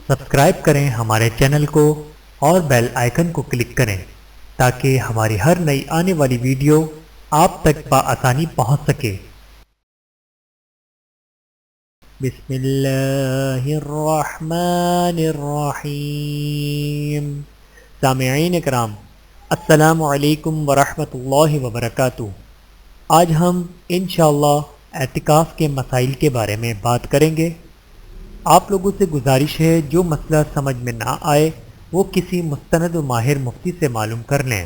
Subscribe کریں ہمارے channel کو اور بیل آئیکن کو کلک کریں تاکہ ہماری ہر نئی آنے والی ویڈیو آپ تک بآسانی پہنچ سکے۔ بسم اللہ الرحمن الرحیم۔ سامعین اکرام، السلام علیکم ورحمۃ اللہ وبرکاتہ۔ آج ہم انشاءاللہ اعتکاف کے مسائل کے بارے میں بات کریں گے۔ آپ لوگوں سے گزارش ہے جو مسئلہ سمجھ میں نہ آئے وہ کسی مستند و ماہر مفتی سے معلوم کر لیں۔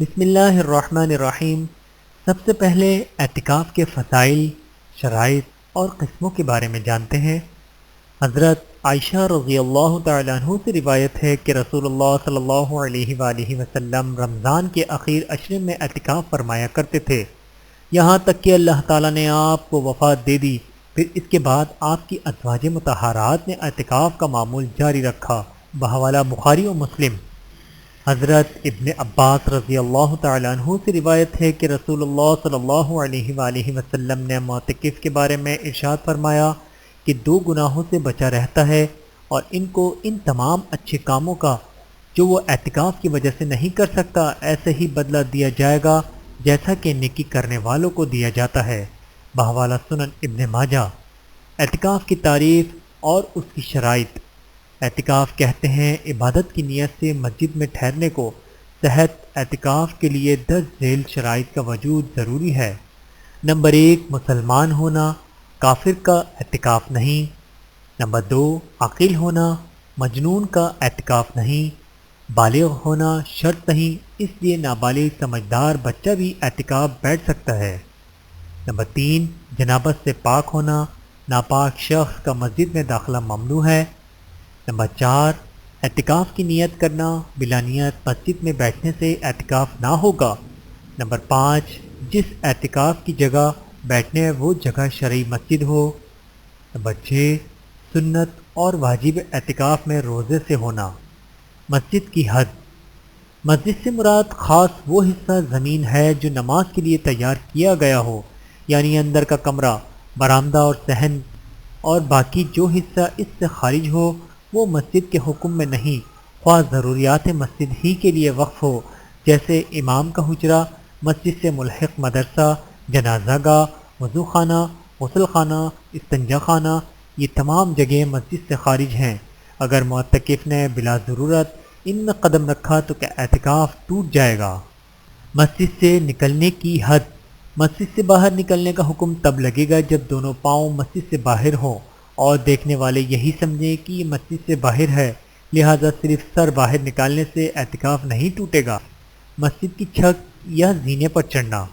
بسم اللہ الرحمن الرحیم۔ سب سے پہلے اعتکاف کے فضائل، شرائط اور قسموں کے بارے میں جانتے ہیں۔ حضرت عائشہ رضی اللہ تعالیٰ عنہ سے روایت ہے کہ رسول اللہ صلی اللہ علیہ وآلہ وسلم رمضان کے اخیر عشرے میں اعتکاف فرمایا کرتے تھے، یہاں تک کہ اللہ تعالیٰ نے آپ کو وفات دے دی۔ پھر اس کے بعد آپ کی ازواج مطہرات نے اعتکاف کا معمول جاری رکھا، بحوالہ بخاری و مسلم۔ حضرت ابن عباس رضی اللہ تعالیٰ عنہ سے روایت ہے کہ رسول اللہ صلی اللہ علیہ وآلہ وسلم نے معتکف کے بارے میں ارشاد فرمایا کہ دو گناہوں سے بچا رہتا ہے اور ان کو ان تمام اچھے کاموں کا جو وہ اعتکاف کی وجہ سے نہیں کر سکتا ایسے ہی بدلہ دیا جائے گا جیسا کہ نیکی کرنے والوں کو دیا جاتا ہے، بحوالہ سنن ابن ماجہ۔ اعتکاف کی تعریف اور اس کی شرائط۔ اعتکاف کہتے ہیں عبادت کی نیت سے مسجد میں ٹھہرنے کو۔ صحت اعتکاف کے لیے 10 ذیل شرائط کا وجود ضروری ہے۔ نمبر 1، مسلمان ہونا، کافر کا اعتکاف نہیں۔ نمبر 2، عاقل ہونا، مجنون کا اعتکاف نہیں۔ بالغ ہونا شرط نہیں، اس لیے نابالغ سمجھدار بچہ بھی اعتکاف بیٹھ سکتا ہے۔ نمبر 3، جنابت سے پاک ہونا، ناپاک شخص کا مسجد میں داخلہ ممنوع ہے۔ نمبر 4، اعتکاف کی نیت کرنا، بلا نیت مسجد میں بیٹھنے سے اعتکاف نہ ہوگا۔ نمبر 5، جس اعتکاف کی جگہ بیٹھنے وہ جگہ شرعی مسجد ہو۔ نمبر 6، سنت اور واجب اعتکاف میں روزے سے ہونا۔ مسجد کی حد۔ مسجد سے مراد خاص وہ حصہ زمین ہے جو نماز کے لیے تیار کیا گیا ہو، یعنی اندر کا کمرہ، برآمدہ اور صحن، اور باقی جو حصہ اس سے خارج ہو وہ مسجد کے حکم میں نہیں، خواہ ضروریات مسجد ہی کے لیے وقف ہو، جیسے امام کا حجرہ، مسجد سے ملحق مدرسہ، جنازہ گاہ، وضو خانہ، غسل خانہ، استنجا خانہ، یہ تمام جگہیں مسجد سے خارج ہیں۔ اگر معتکف نے بلا ضرورت ان میں قدم رکھا تو کیا اعتکاف ٹوٹ جائے گا؟ مسجد سے نکلنے کی حد۔ مسجد سے باہر نکلنے کا حکم تب لگے گا جب دونوں پاؤں مسجد سے باہر ہوں اور دیکھنے والے یہی سمجھیں کہ یہ مسجد سے باہر ہے، لہذا صرف سر باہر نکالنے سے اعتکاف نہیں ٹوٹے گا۔ مسجد کی چھت یا زینے پر چڑھنا۔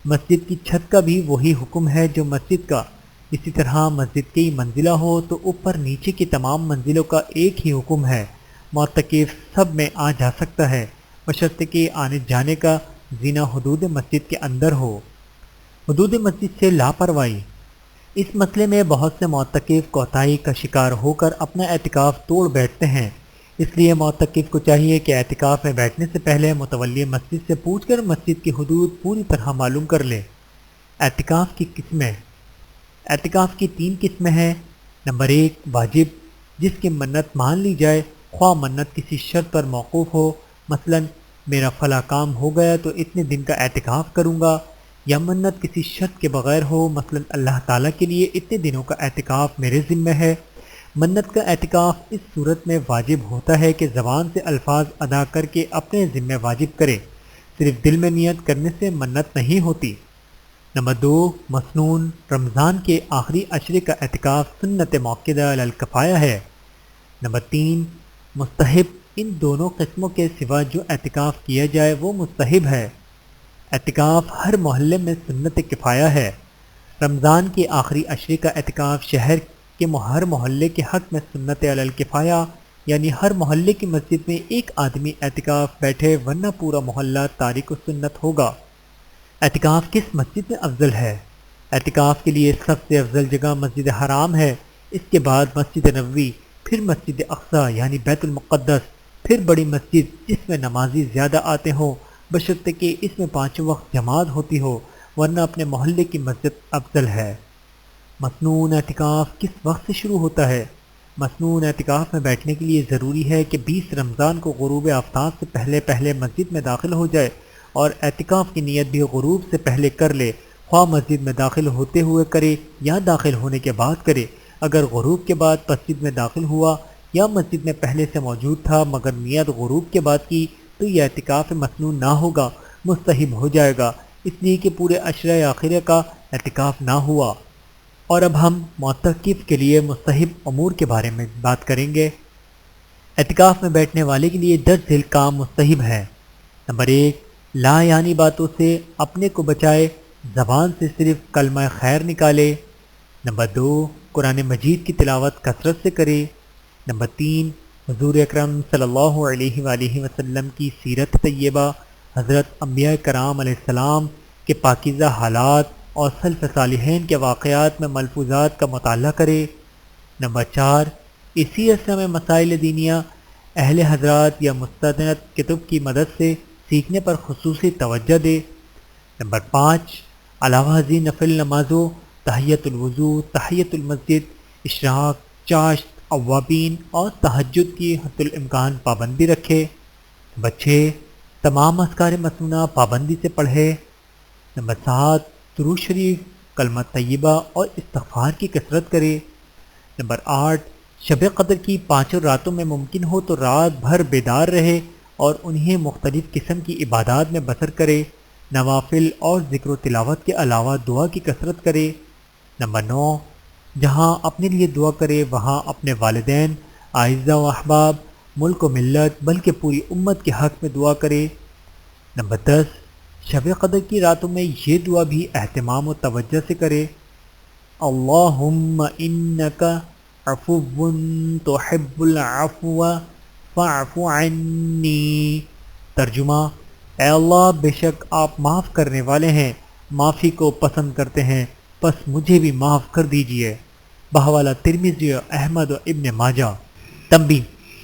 مسجد کی چھت کا بھی وہی حکم ہے جو مسجد کا۔ اسی طرح مسجد کی منزلہ ہو تو اوپر نیچے کی تمام منزلوں کا ایک ہی حکم ہے۔ معتکف سب میں آ جا سکتا ہے بشرطے کہ آنے جانے کا زینہ حدود مسجد کے اندر ہو۔ حدود مسجد سے لاپرواہی۔ اس مسئلے میں بہت سے معتکف کوتاہی کا شکار ہو کر اپنا اعتکاف توڑ بیٹھتے ہیں، اس لیے معتکف کو چاہیے کہ اعتکاف میں بیٹھنے سے پہلے متولی مسجد سے پوچھ کر مسجد کی حدود پوری طرح معلوم کر لے۔ اعتکاف کی قسمیں۔ اعتکاف کی 3 قسمیں ہیں۔ نمبر 1، واجب، جس کی منت مان لی جائے، خواہ منت کسی شرط پر موقوف ہو، مثلا میرا فلاں کام ہو گیا تو اتنے دن کا اعتکاف کروں گا، یا منت کسی شرط کے بغیر ہو، مثلا اللہ تعالیٰ کے لیے اتنے دنوں کا اعتکاف میرے ذمہ ہے۔ منت کا اعتکاف اس صورت میں واجب ہوتا ہے کہ زبان سے الفاظ ادا کر کے اپنے ذمہ واجب کرے، صرف دل میں نیت کرنے سے منت نہیں ہوتی۔ نمبر 2، مسنون، رمضان کے آخری عشرے کا اعتکاف سنت موقدہ علی الکفایہ ہے۔ نمبر 3، مستحب، ان دونوں قسموں کے سوا جو اعتکاف کیا جائے وہ مستحب ہے۔ اعتکاف ہر محلے میں سنت کفایہ ہے۔ رمضان کے آخری عشرے کا اعتکاف شہر کے ہر محلے کے حق میں سنت علی الکفایہ، یعنی ہر محلے کی مسجد میں ایک آدمی اعتکاف بیٹھے ورنہ پورا محلہ تارک السنت ہوگا۔ اعتکاف کس مسجد میں افضل ہے؟ اعتکاف کے لیے سب سے افضل جگہ مسجد حرام ہے، اس کے بعد مسجد نبوی، پھر مسجد اقصیٰ یعنی بیت المقدس، پھر بڑی مسجد جس میں نمازی زیادہ آتے ہوں، بشرطے کہ اس میں 5 وقت جماعت ہوتی ہو، ورنہ اپنے محلے کی مسجد افضل ہے۔ مسنون اعتکاف کس وقت سے شروع ہوتا ہے؟ مسنون اعتکاف میں بیٹھنے کے لیے ضروری ہے کہ 20 رمضان کو غروب آفتاب سے پہلے مسجد میں داخل ہو جائے اور اعتکاف کی نیت بھی غروب سے پہلے کر لے، خواہ مسجد میں داخل ہوتے ہوئے کرے یا داخل ہونے کے بعد کرے۔ اگر غروب کے بعد مسجد میں داخل ہوا یا مسجد میں پہلے سے موجود تھا مگر نیت غروب کے بعد کی تو یہ اعتکاف مسنون نہ ہوگا، مستحب ہو جائے گا، اس لیے کہ پورے عشرہ آخرہ کا اعتکاف نہ ہوا۔ اور اب ہم معتکف کے لیے مستحب امور کے بارے میں بات کریں گے۔ اعتکاف میں بیٹھنے والے کے لیے 10 ذیل کام مستحب ہے۔ نمبر 1، لا یعنی باتوں سے اپنے کو بچائے، زبان سے صرف کلمہ خیر نکالے۔ نمبر 2، قرآن مجید کی تلاوت کثرت سے کرے۔ نمبر 3، حضور اکرم صلی اللہ علیہ وآلہ وسلم کی سیرت طیبہ، حضرت انبیاء کرام علیہ السلام کے پاکیزہ حالات اور سلف صالحین کے واقعات میں ملفوظات کا مطالعہ کرے۔ نمبر 4، اسی عرصہ میں مسائل دینیہ اہل حضرات یا مستند کتب کی مدد سے سیکھنے پر خصوصی توجہ دے۔ نمبر 5، علاوہ ازیں نفل نمازوں، تحیۃ الوضو، تحیۃ المسجد، اشراق، چاشت، اوابین اور تہجد کی حد الامکان پابندی رکھے۔ نمبر 6، تمام اذکار مسنونہ پابندی سے پڑھے۔ نمبر 7، درود شریف، کلمہ طیبہ اور استغفار کی کثرت کرے۔ نمبر 8، شب قدر کی 5 راتوں میں ممکن ہو تو رات بھر بیدار رہے اور انہیں مختلف قسم کی عبادات میں بسر کرے، نوافل اور ذکر و تلاوت کے علاوہ دعا کی کثرت کرے۔ نمبر 9، جہاں اپنے لیے دعا کرے وہاں اپنے والدین، اعزہ و احباب، ملک و ملت بلکہ پوری امت کے حق میں دعا کرے۔ نمبر 10، شب قدر کی راتوں میں یہ دعا بھی اہتمام و توجہ سے کرے، اللہم انک عفو تحب العفو فاعف عنی۔ ترجمہ، اے اللہ بے شک آپ معاف کرنے والے ہیں، معافی کو پسند کرتے ہیں، پس مجھے بھی معاف کر دیجئے۔ بحوالہ ترمذی و احمد و ابن ماجہ۔ تنبیہ،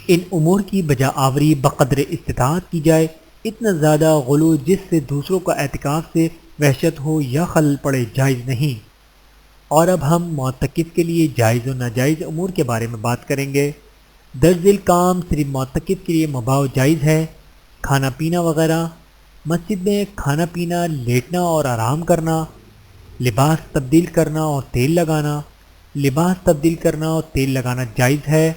ان امور کی بجا آوری بقدر استطاعت کی جائے، اتنا زیادہ غلو جس سے دوسروں کا اعتکاف سے وحشت ہو یا خلل پڑے جائز نہیں۔ اور اب ہم معتکف کے لیے جائز و ناجائز امور کے بارے میں بات کریں گے۔ 10 ذیل کام صرف معتکف کے لیے مباح و جائز ہے۔ کھانا پینا وغیرہ، مسجد میں کھانا پینا، لیٹنا اور آرام کرنا، لباس تبدیل کرنا اور تیل لگانا۔ لباس تبدیل کرنا اور تیل لگانا جائز ہے،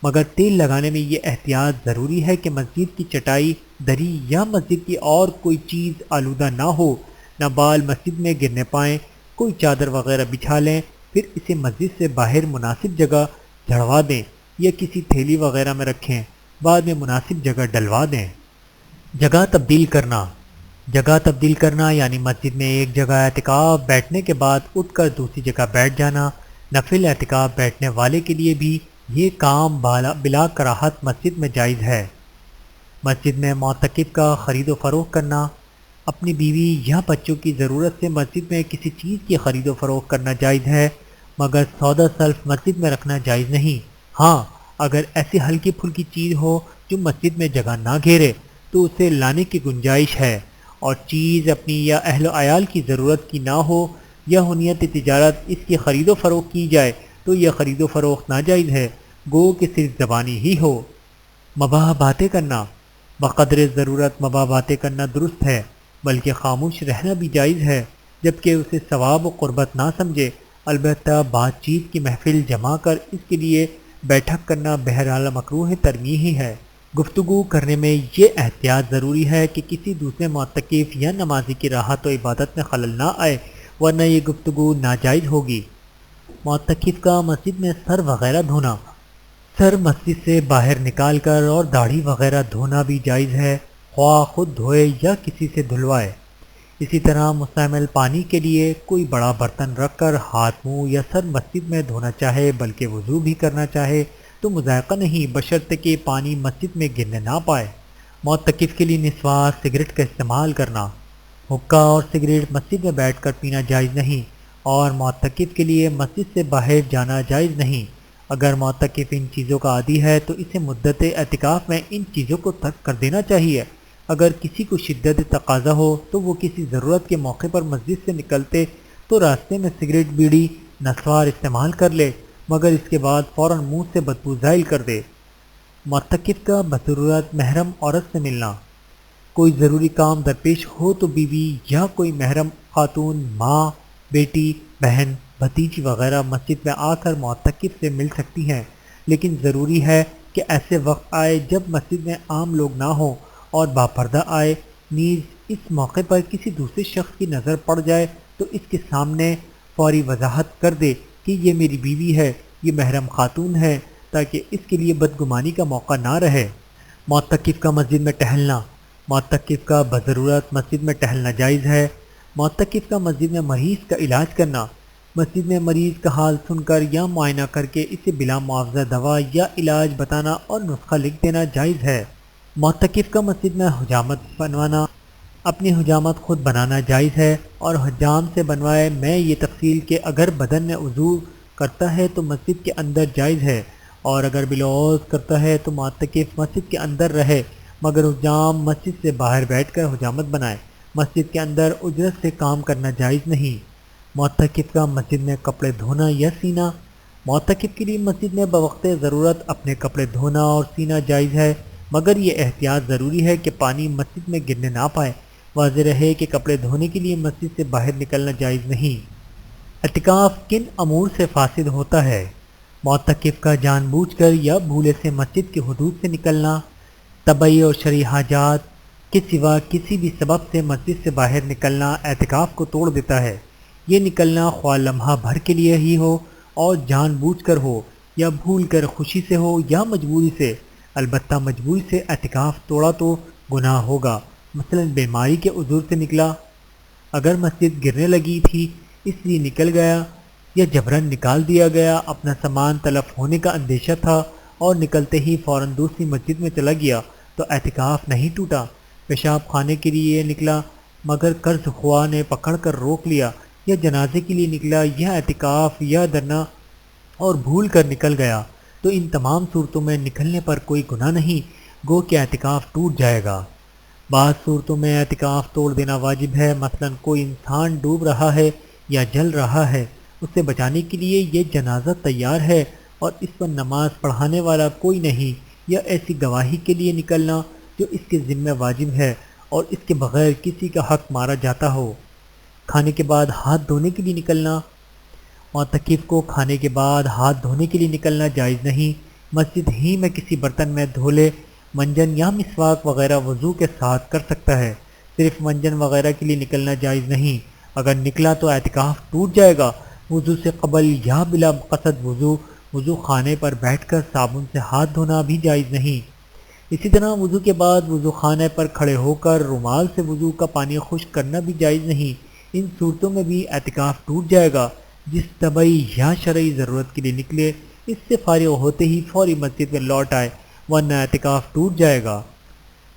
مگر تیل لگانے میں یہ احتیاط ضروری ہے کہ مسجد کی چٹائی، دری یا مسجد کی اور کوئی چیز آلودہ نہ ہو، نہ بال مسجد میں گرنے پائیں۔ کوئی چادر وغیرہ بچھا لیں، پھر اسے مسجد سے باہر مناسب جگہ جھڑوا دیں یا کسی تھیلی وغیرہ میں رکھیں، بعد میں مناسب جگہ ڈلوا دیں۔ جگہ تبدیل کرنا، جگہ تبدیل کرنا یعنی مسجد میں ایک جگہ اعتکاف بیٹھنے کے بعد اٹھ کر دوسری جگہ بیٹھ جانا۔ نفل اعتکاف بیٹھنے والے کے لیے بھی یہ کام بلا کراہت مسجد میں جائز ہے۔ مسجد میں معتکف کا خرید و فروخت کرنا، اپنی بیوی یا بچوں کی ضرورت سے مسجد میں کسی چیز کی خرید و فروخت کرنا جائز ہے، مگر سودا سلف مسجد میں رکھنا جائز نہیں۔ ہاں، اگر ایسی ہلکی پھلکی چیز ہو جو مسجد میں جگہ نہ گھیرے تو اسے لانے کی گنجائش ہے، اور چیز اپنی یا اہل و عیال کی ضرورت کی نہ ہو یا ہنیت تجارت اس کی خرید و فروخت کی جائے تو یہ خرید و فروخت ناجائز ہے، گو کہ صرف زبانی ہی ہو۔ مباح باتیں کرنا، بقدر ضرورت مباح باتیں کرنا درست ہے، بلکہ خاموش رہنا بھی جائز ہے، جبکہ اسے ثواب و قربت نہ سمجھے۔ البتہ بات چیت کی محفل جما کر اس کے لیے بیٹھک کرنا بہرحال مکروہ ترمیح ہی ہے۔ گفتگو کرنے میں یہ احتیاط ضروری ہے کہ کسی دوسرے معتکف یا نمازی کی راحت و عبادت میں خلل نہ آئے، ورنہ یہ گفتگو ناجائز ہوگی۔ معتکف کا مسجد میں سر وغیرہ دھونا، سر مسجد سے باہر نکال کر اور داڑھی وغیرہ دھونا بھی جائز ہے، خواہ خود دھوئے یا کسی سے دھلوائے۔ اسی طرح مستعمل پانی کے لیے کوئی بڑا برتن رکھ کر ہاتھ منہ یا سر مسجد میں دھونا چاہے بلکہ وضو بھی کرنا چاہے تو مذائقہ نہیں، بشرطے کہ پانی مسجد میں گرنے نہ پائے۔ معتکف کے لیے نسوار سگریٹ کا استعمال کرنا، حقہ اور سگریٹ مسجد میں بیٹھ کر پینا جائز نہیں، اور معتکف کے لیے مسجد سے باہر جانا جائز نہیں۔ اگر معتکف ان چیزوں کا عادی ہے تو اسے مدت اعتکاف میں ان چیزوں کو ترک کر دینا چاہیے۔ اگر کسی کو شدت تقاضا ہو تو وہ کسی ضرورت کے موقع پر مسجد سے نکلتے تو راستے میں سگریٹ، بیڑی، نسوار استعمال کر لے مگر اس کے بعد فوراً منہ سے بدبو زائل کر دے۔ معتکف کا بضرورت محرم عورت سے ملنا۔ کوئی ضروری کام درپیش ہو تو بیوی یا کوئی محرم خاتون، ماں، بیٹی، بہن، بھتیجی وغیرہ مسجد میں آ کر معتکف سے مل سکتی ہیں، لیکن ضروری ہے کہ ایسے وقت آئے جب مسجد میں عام لوگ نہ ہوں اور باپردہ آئے۔ نیز اس موقع پر کسی دوسرے شخص کی نظر پڑ جائے تو اس کے سامنے فوری وضاحت کر دے کہ یہ میری بیوی ہے، یہ محرم خاتون ہے، تاکہ اس کے لیے بدگمانی کا موقع نہ رہے۔ معتکف کا مسجد میں ٹہلنا۔ معتکف کا بضرورت مسجد میں ٹہلنا جائز ہے۔ معتکف کا مسجد میں مریض کا علاج کرنا۔ مسجد میں مریض کا حال سن کر یا معائنہ کر کے اسے بلا معاوضہ دوا یا علاج بتانا اور نسخہ لکھ دینا جائز ہے۔ معتکف کا مسجد میں حجامت بنوانا۔ اپنی حجامت خود بنانا جائز ہے اور حجام سے بنوائے۔ میں یہ تفصیل کہ اگر بدن میں وضو کرتا ہے تو مسجد کے اندر جائز ہے، اور اگر بلوز کرتا ہے تو معتکف مسجد کے اندر رہے، مگر حجام مسجد سے باہر بیٹھ کر حجامت بنائے۔ مسجد کے اندر اجرت سے کام کرنا جائز نہیں۔ معتکف کا مسجد میں کپڑے دھونا یا سینا۔ معتکف کے لیے مسجد میں بوقت ضرورت اپنے کپڑے دھونا اور سینا جائز ہے، مگر یہ احتیاط ضروری ہے کہ پانی مسجد میں گرنے نہ پائے۔ واضح رہے کہ کپڑے دھونے کے لیے مسجد سے باہر نکلنا جائز نہیں۔ اعتکاف کن امور سے فاسد ہوتا ہے؟ معتکف کا جان بوجھ کر یا بھولے سے مسجد کے حدود سے نکلنا۔ طبعی اور شرعی حاجات کے سوا کسی بھی سبب سے مسجد سے باہر نکلنا اعتکاف کو توڑ دیتا ہے۔ یہ نکلنا خواہ لمحہ بھر کے لیے ہی ہو اور جان بوجھ کر ہو، یا بھول کر خوشی سے ہو یا مجبوری سے۔ البتہ مجبوری سے اعتکاف توڑا تو گناہ ہوگا۔ مثلا بیماری کے عذر سے نکلا، اگر مسجد گرنے لگی تھی اس لیے نکل گیا، یا جبراً نکال دیا گیا، اپنا سامان تلف ہونے کا اندیشہ تھا اور نکلتے ہی فوراً دوسری مسجد میں چلا گیا تو اعتکاف نہیں ٹوٹا۔ پیشاب خانے کے لیے نکلا مگر قرض خواہ نے پکڑ کر روک لیا، یا جنازے کے لیے نکلا یا اعتکاف یا درنا اور بھول کر نکل گیا، تو ان تمام صورتوں میں نکلنے پر کوئی گناہ نہیں، گو کہ اعتکاف ٹوٹ جائے گا۔ بعض صورتوں میں اعتکاف توڑ دینا واجب ہے، مثلا کوئی انسان ڈوب رہا ہے یا جل رہا ہے، اسے بچانے کے لیے یہ جنازہ تیار ہے اور اس پر نماز پڑھانے والا کوئی نہیں، یا ایسی گواہی کے لیے نکلنا جو اس کے ذمہ واجب ہے اور اس کے بغیر کسی کا حق مارا جاتا ہو۔ کھانے کے بعد ہاتھ دھونے کے لیے نکلنا۔ معتکف کو کھانے کے بعد ہاتھ دھونے کے لیے نکلنا جائز نہیں۔ مسجد ہی میں کسی برتن میں دھو لے۔ منجن یا مسواک وغیرہ وضو کے ساتھ کر سکتا ہے، صرف منجن وغیرہ کے لیے نکلنا جائز نہیں۔ اگر نکلا تو اعتکاف ٹوٹ جائے گا۔ وضو سے قبل یا بلا قصد وضو خانے پر بیٹھ کر صابن سے ہاتھ دھونا بھی جائز نہیں۔ اسی طرح وضو کے بعد وضو خانے پر کھڑے ہو کر رومال سے وضو کا پانی خشک کرنا بھی جائز نہیں۔ ان صورتوں میں بھی اعتکاف ٹوٹ جائے گا۔ جس طبعی یا شرعی ضرورت کے لیے نکلے اس سے فارغ ہوتے ہی فوری مسجد میں لوٹ آئے، ورنہ اعتکاف ٹوٹ جائے گا۔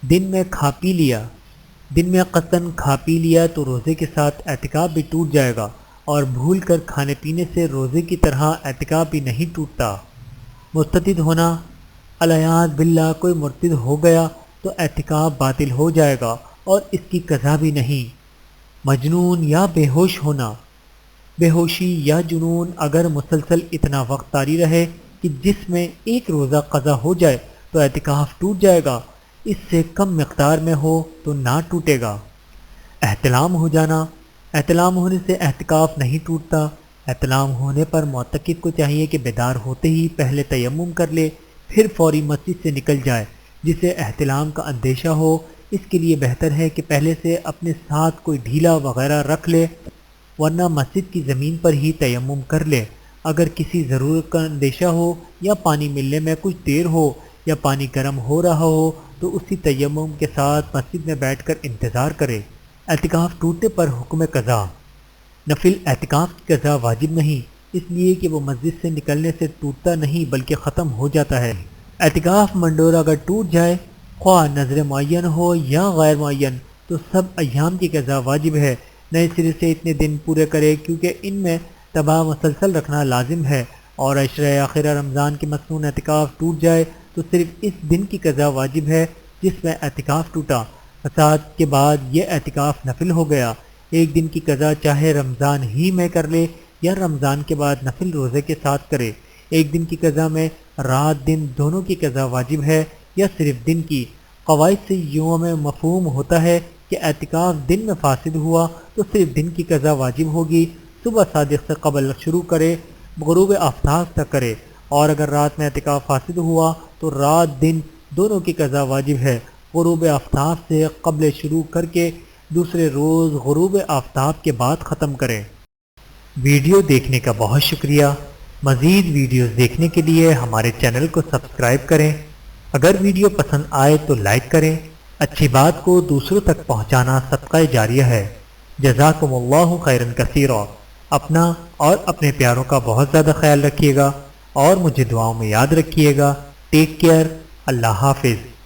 دن میں کھا پی لیا۔ دن میں قصداً کھا پی لیا تو روزے کے ساتھ اعتکاف بھی ٹوٹ جائے گا، اور بھول کر کھانے پینے سے روزے کی طرح اعتکاف بھی نہیں ٹوٹتا۔ مرتد ہونا۔ الیاذ باللہ کوئی مرتد ہو گیا تو اعتکاف باطل ہو جائے گا اور اس کی قضا بھی نہیں۔ مجنون یا بے ہوش ہونا۔ بے ہوشی یا جنون اگر مسلسل اتنا وقت طاری رہے کہ جس میں ایک روزہ قضا ہو جائے تو اعتکاف ٹوٹ جائے گا، اس سے کم مقدار میں ہو تو نہ ٹوٹے گا۔ احتلام ہو جانا۔ احتلام ہونے سے اعتکاف نہیں ٹوٹتا۔ احتلام ہونے پر معتکف کو چاہیے کہ بیدار ہوتے ہی پہلے تیمم کر لے، پھر فوری مسجد سے نکل جائے۔ جسے احتلام کا اندیشہ ہو اس کے لیے بہتر ہے کہ پہلے سے اپنے ساتھ کوئی ڈھیلا وغیرہ رکھ لے، ورنہ مسجد کی زمین پر ہی تیمم کر لے۔ اگر کسی ضرورت کا اندیشہ ہو یا پانی ملنے میں کچھ دیر ہو یا پانی گرم ہو رہا ہو تو اسی تیمم کے ساتھ مسجد میں بیٹھ کر انتظار کرے۔ اعتکاف ٹوٹنے پر حکم قضا۔ نفل اعتکاف کی قضا واجب نہیں، اس لیے کہ وہ مسجد سے نکلنے سے ٹوٹتا نہیں بلکہ ختم ہو جاتا ہے۔ اعتکاف منڈورا اگر ٹوٹ جائے، خواہ نظر معین ہو یا غیر معین، تو سب ایام کی قضا واجب ہے۔ نئے سرے سے اتنے دن پورے کرے کیونکہ ان میں تباہ مسلسل رکھنا لازم ہے، اور عشرہ آخرہ رمضان کے مسنون اعتکاف ٹوٹ جائے تو صرف اس دن کی قضا واجب ہے جس میں اعتکاف ٹوٹا۔ فساد کے بعد یہ اعتکاف نفل ہو گیا۔ ایک دن کی قضا چاہے رمضان ہی میں کر لے یا رمضان کے بعد نفل روزے کے ساتھ کرے۔ ایک دن کی قضا میں رات دن دونوں کی قضا واجب ہے یا صرف دن کی؟ قواعد سے یوں میں مفہوم ہوتا ہے کہ اعتکاف دن میں فاسد ہوا تو صرف دن کی قضا واجب ہوگی، صبح صادق سے قبل شروع کرے غروب آفتاب تک کرے، اور اگر رات میں اعتکاف فاسد ہوا تو رات دن دونوں کی قضا واجب ہے، غروب آفتاب سے قبل شروع کر کے دوسرے روز غروب آفتاب کے بعد ختم کریں۔ ویڈیو دیکھنے کا بہت شکریہ۔ مزید ویڈیوز دیکھنے کے لیے ہمارے چینل کو سبسکرائب کریں۔ اگر ویڈیو پسند آئے تو لائک کریں۔ اچھی بات کو دوسروں تک پہنچانا صدقہ جاریہ ہے۔ جزاکم اللہ خیرا کثیرا۔ اپنا اور اپنے پیاروں کا بہت زیادہ خیال رکھیے گا اور مجھے دعاؤں میں یاد رکھیے گا۔ Take care. اللہ حافظ۔